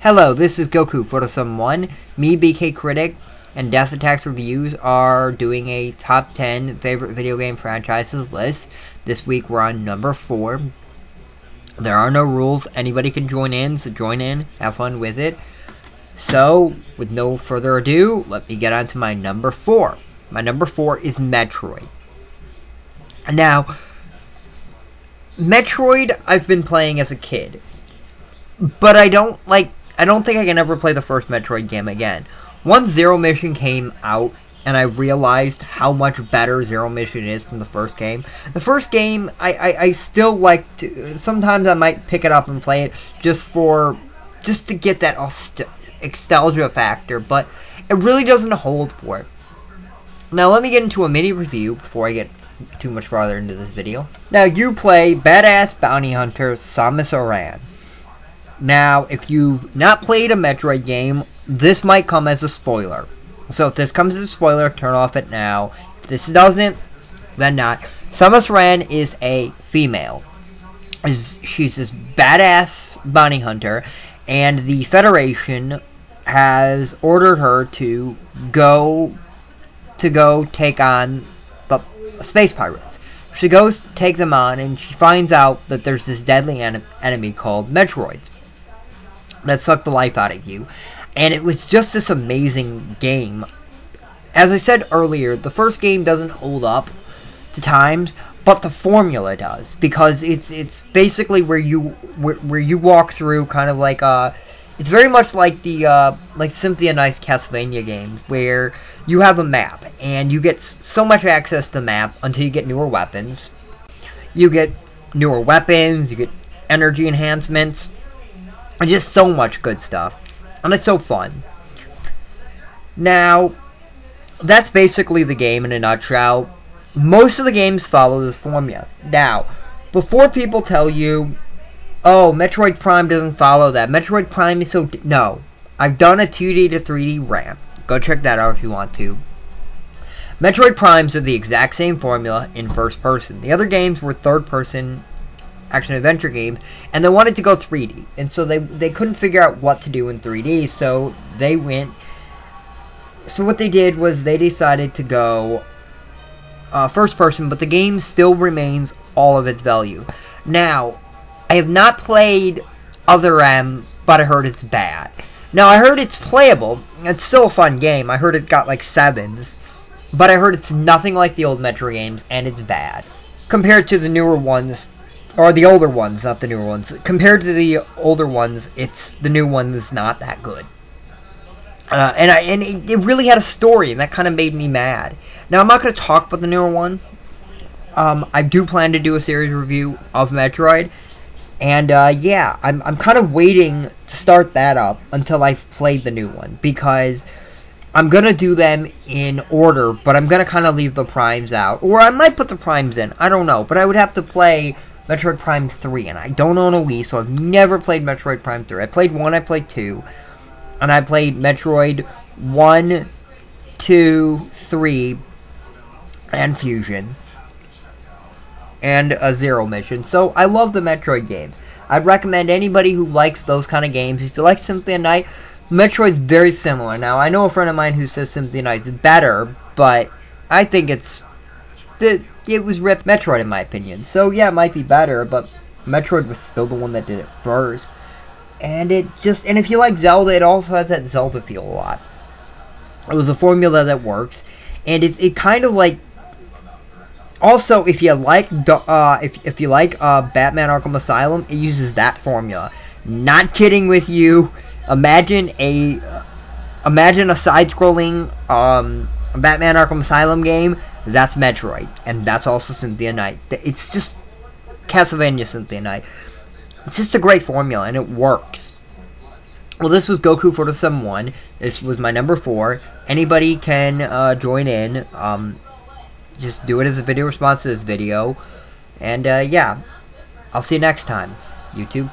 Hello, this is Goku for Someone. Me, BKcritic and DeathattacksReviews are doing a top 10 favorite video game franchises list. This week we're on number 4. There are no rules. Anybody can join in, so join in. Have fun with it. So, with no further ado, let me get on to my number 4. My number 4 is Metroid. Now, Metroid I've been playing as a kid, but I don't think I can ever play the first Metroid game again. Once Zero Mission came out, and I realized how much better Zero Mission is from the first game. The first game, I still like to... Sometimes I might pick it up and play it just to get that nostalgia factor, but it really doesn't hold for it. Now let me get into a mini review before I get too much farther into this video. Now you play badass bounty hunter Samus Aran. Now, if you've not played a Metroid game, this might come as a spoiler. So if this comes as a spoiler, turn off it now. If this doesn't, then not. Samus Aran is a female. She's this badass bounty hunter, and the Federation has ordered her to go take on the space pirates. She goes to take them on, and she finds out that there's this deadly enemy called Metroids that suck the life out of you. And it was just this amazing game. As I said earlier, the first game doesn't hold up to times, but the formula does, because it's basically where you walk through kind of like it's very much like the like Symphony of Night Castlevania games, where you have a map and you get so much access to the map until you get newer weapons. You get newer weapons, you get energy enhancements, and just so much good stuff. And it's so fun. Now, that's basically the game in a nutshell. Most of the games follow this formula. Now, before people tell you, oh, Metroid Prime doesn't follow that. Metroid Prime is so... No. I've done a 2D to 3D ramp. Go check that out if you want to. Metroid Primes are the exact same formula in first person. The other games were third person action-adventure games, and they wanted to go 3D, and so they couldn't figure out what to do in 3D, so what they did was they decided to go first person, but the game still remains all of its value. Now, I have not played Other M, but I heard it's bad. Now, I heard it's playable. It's still a fun game. I heard it got like 7s, but I heard it's nothing like the old Metro games, and it's bad compared to the newer ones. Or the older ones, not the newer ones. Compared to the older ones, the new one is not that good. And it really had a story, and that kind of made me mad. Now, I'm not going to talk about the newer one. I do plan to do a series review of Metroid. And, yeah, I'm kind of waiting to start that up until I've played the new one. Because I'm going to do them in order, but I'm going to kind of leave the primes out. Or I might put the primes in. I don't know. But I would have to play Metroid Prime 3, and I don't own a Wii, so I've never played Metroid Prime 3. I played 1, I played 2, and I played Metroid 1, 2, 3, and Fusion, and a Zero Mission. So I love the Metroid games. I'd recommend anybody who likes those kind of games. If you like Symphony of Night, Metroid's very similar. Now, I know a friend of mine who says Symphony of Night is better, but I think it was ripped Metroid in my opinion. So yeah, it might be better, but Metroid was still the one that did it first. And if you like Zelda, it also has that Zelda feel a lot. It was a formula that works, and it kind of like... Also, if you like if you like Batman Arkham Asylum, it uses that formula. Not kidding with you. Imagine a side-scrolling Batman Arkham Asylum game. That's Metroid, and that's also Symphony of Night. It's just Castlevania Symphony of Night. It's just a great formula, and it works. Well, this was Goku for Someone. This was my number 4. Anybody can join in. Just do it as a video response to this video. And, yeah. I'll see you next time, YouTube.